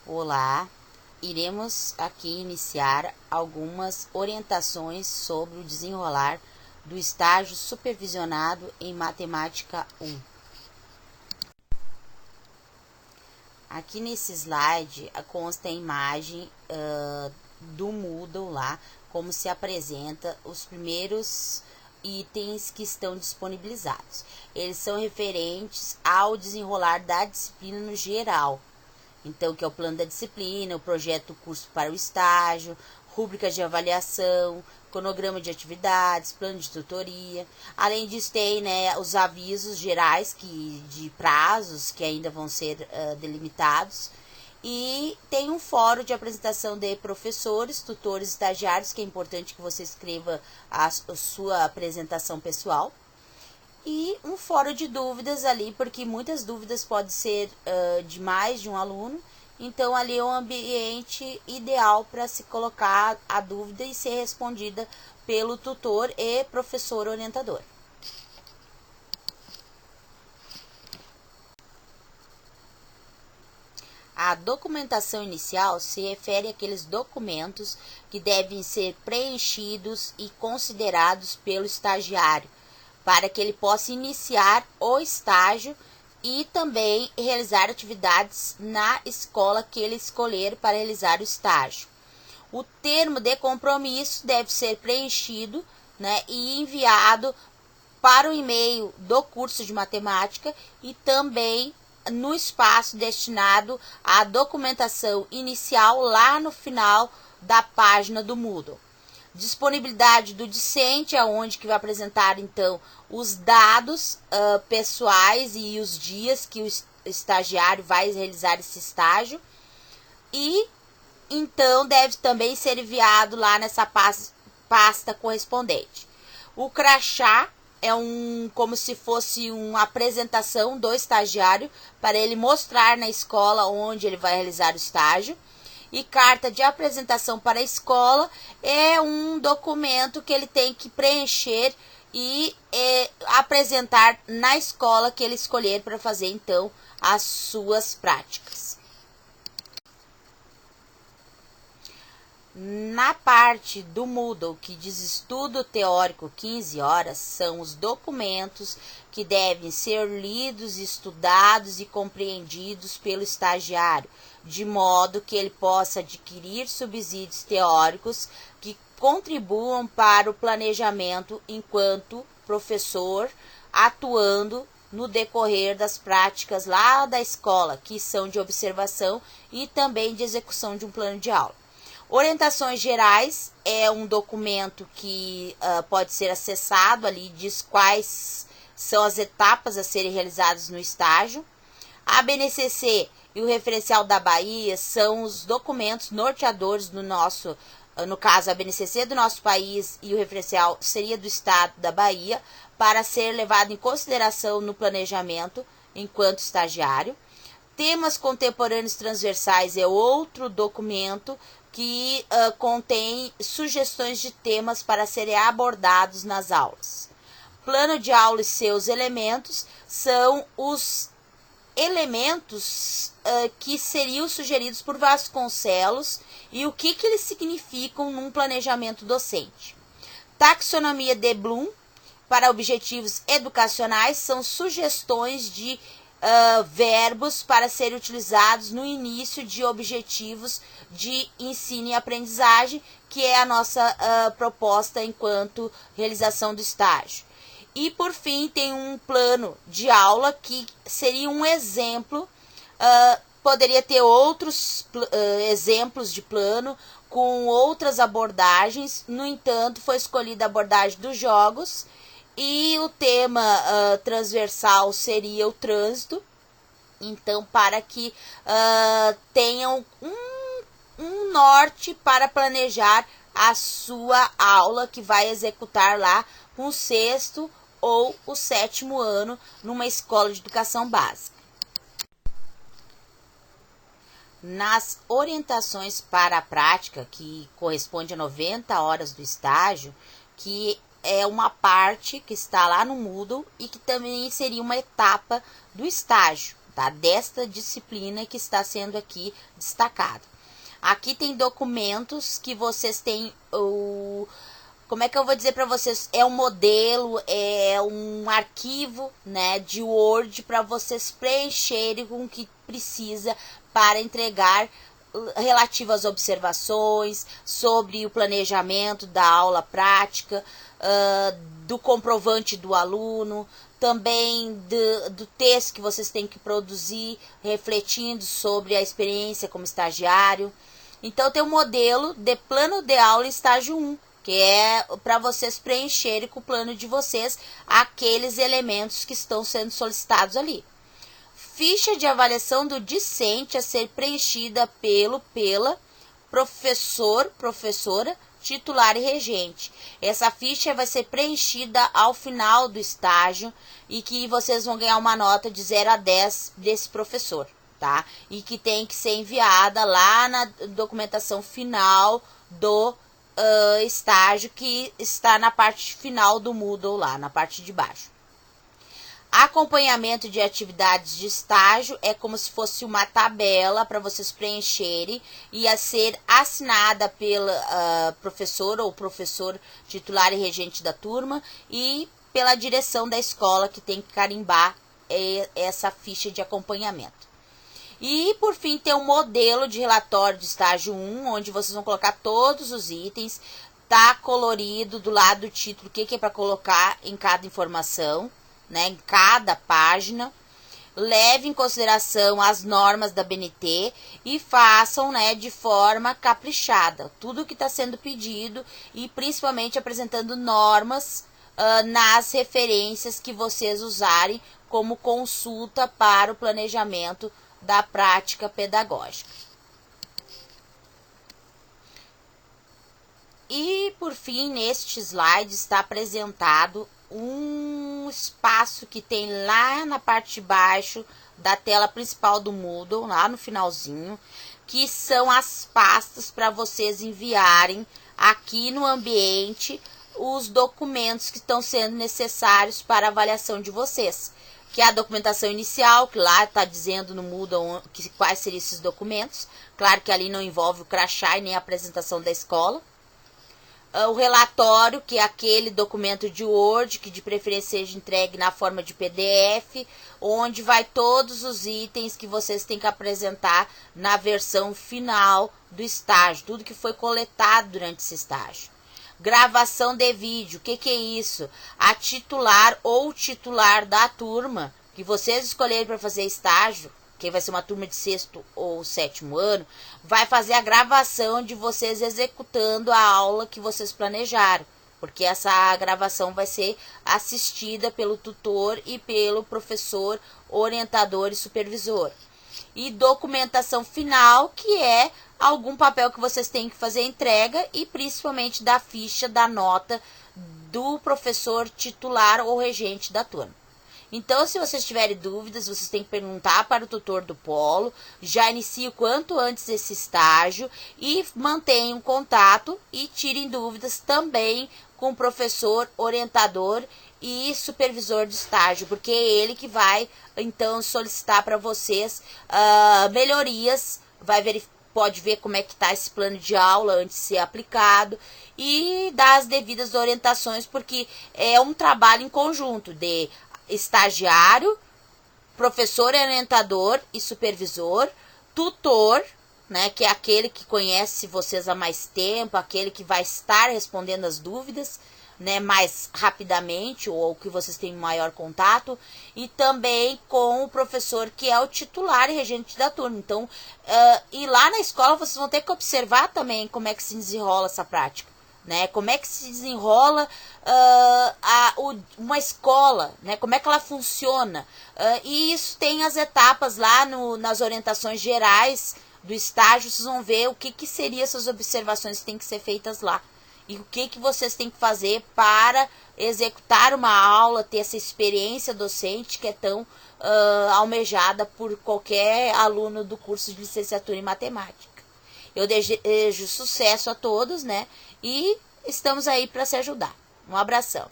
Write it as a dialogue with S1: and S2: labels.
S1: Olá, iremos aqui iniciar algumas orientações sobre o desenrolar do estágio supervisionado em Matemática 1. Aqui nesse slide consta a imagem do Moodle lá, como se apresenta os primeiros itens que estão disponibilizados. Eles são referentes ao desenrolar da disciplina no geral. Então, que é o plano da disciplina, o projeto do curso para o estágio, rúbricas de avaliação, cronograma de atividades, plano de tutoria. Além disso, tem os avisos gerais de prazos que ainda vão ser delimitados. E tem um fórum de apresentação de professores, tutores, estagiários, que é importante que você escreva a sua apresentação pessoal. E um fórum de dúvidas ali, porque muitas dúvidas podem ser de mais de um aluno. Então, ali é um ambiente ideal para se colocar a dúvida e ser respondida pelo tutor e professor orientador. A documentação inicial se refere àqueles documentos que devem ser preenchidos e considerados pelo estagiário, para que ele possa iniciar o estágio e também realizar atividades na escola que ele escolher para realizar o estágio. O termo de compromisso deve ser preenchido, e enviado para o e-mail do curso de matemática e também no espaço destinado à documentação inicial lá no final da página do Moodle. Disponibilidade do discente, aonde que vai apresentar então os dados pessoais e os dias que o estagiário vai realizar esse estágio. E então deve também ser enviado lá nessa pasta correspondente. O crachá é como se fosse uma apresentação do estagiário para ele mostrar na escola onde ele vai realizar o estágio. E carta de apresentação para a escola é um documento que ele tem que preencher e apresentar na escola que ele escolher para fazer então as suas práticas. Na parte do Moodle que diz estudo teórico 15 horas, são os documentos que devem ser lidos, estudados e compreendidos pelo estagiário, de modo que ele possa adquirir subsídios teóricos que contribuam para o planejamento enquanto professor, atuando no decorrer das práticas lá da escola, que são de observação e também de execução de um plano de aula. Orientações gerais é um documento que pode ser acessado, ali diz quais são as etapas a serem realizadas no estágio. A BNCC e o referencial da Bahia são os documentos norteadores do nosso, no caso a BNCC do nosso país e o referencial seria do estado da Bahia, para ser levado em consideração no planejamento enquanto estagiário. Temas contemporâneos transversais é outro documento que contém sugestões de temas para serem abordados nas aulas. Plano de aula e seus elementos são os elementos que seriam sugeridos por Vasconcelos e o que eles significam num planejamento docente. Taxonomia de Bloom para objetivos educacionais são sugestões de verbos para serem utilizados no início de objetivos de ensino e aprendizagem, que é a nossa proposta enquanto realização do estágio. E, por fim, tem um plano de aula que seria um exemplo, poderia ter outros exemplos de plano com outras abordagens, no entanto, foi escolhida a abordagem dos jogos e o tema transversal seria o trânsito, então, para que tenham um norte para planejar a sua aula que vai executar lá com o 6º ou o 7º ano numa escola de educação básica. Nas orientações para a prática, que corresponde a 90 horas do estágio, que é uma parte que está lá no Moodle e que também seria uma etapa do estágio. tá? Desta disciplina que está sendo aqui destacada. Aqui tem documentos que vocês têm como é que eu vou dizer para vocês? É um modelo, é um arquivo, né, de Word para vocês preencherem com o que precisa para entregar relativo às observações, sobre o planejamento da aula prática, do comprovante do aluno, também do texto que vocês têm que produzir, refletindo sobre a experiência como estagiário. Então, tem um modelo de plano de aula estágio 1, que é para vocês preencherem com o plano de vocês aqueles elementos que estão sendo solicitados ali. Ficha de avaliação do discente a ser preenchida pela professor, professora, titular e regente. Essa ficha vai ser preenchida ao final do estágio e que vocês vão ganhar uma nota de 0 a 10 desse professor, tá? E que tem que ser enviada lá na documentação final do estágio, que está na parte final do Moodle, lá na parte de baixo. Acompanhamento de atividades de estágio é como se fosse uma tabela para vocês preencherem e a ser assinada pela professora ou professor titular e regente da turma e pela direção da escola, que tem que carimbar essa ficha de acompanhamento. E, por fim, tem um modelo de relatório de estágio 1, onde vocês vão colocar todos os itens. Tá colorido do lado do título o que é para colocar em cada informação, né, em cada página. Leve em consideração as normas da BNT e façam, né, de forma caprichada tudo que está sendo pedido e principalmente apresentando normas nas referências que vocês usarem como consulta para o planejamento da prática pedagógica. E, por fim, neste slide está apresentado um espaço que tem lá na parte de baixo da tela principal do Moodle, lá no finalzinho, que são as pastas para vocês enviarem aqui no ambiente os documentos que estão sendo necessários para a avaliação de vocês. Que é a documentação inicial, que lá está dizendo no Moodle quais seriam esses documentos. Claro que ali não envolve o crachá e nem a apresentação da escola. O relatório, que é aquele documento de Word, que de preferência seja entregue na forma de PDF, onde vai todos os itens que vocês têm que apresentar na versão final do estágio, tudo que foi coletado durante esse estágio. Gravação de vídeo, o que é isso? A titular ou titular da turma que vocês escolherem para fazer estágio, que vai ser uma turma de 6º ou 7º ano, vai fazer a gravação de vocês executando a aula que vocês planejaram, porque essa gravação vai ser assistida pelo tutor e pelo professor, orientador e supervisor. E documentação final, que é algum papel que vocês têm que fazer entrega e principalmente da ficha da nota do professor titular ou regente da turma. Então, se vocês tiverem dúvidas, vocês têm que perguntar para o tutor do polo, já inicie o quanto antes esse estágio e mantenham contato e tirem dúvidas também com o professor, orientador e supervisor de estágio, porque é ele que vai, então, solicitar para vocês melhorias, pode ver como é que está esse plano de aula antes de ser aplicado e dar as devidas orientações, porque é um trabalho em conjunto de estagiário, professor, orientador e supervisor, tutor, né, que é aquele que conhece vocês há mais tempo, aquele que vai estar respondendo as dúvidas, né, mais rapidamente ou que vocês têm maior contato, e também com o professor que é o titular e regente da turma. Então, e lá na escola vocês vão ter que observar também como é que se desenrola essa prática, né? Como é que se desenrola uma escola, né? Como é que ela funciona. E isso tem as etapas lá nas orientações gerais do estágio, vocês vão ver o que seriam essas observações que têm que ser feitas lá. E o que vocês têm que fazer para executar uma aula, ter essa experiência docente que é tão almejada por qualquer aluno do curso de licenciatura em matemática. Eu desejo sucesso a todos, né? E estamos aí para se ajudar. Um abração.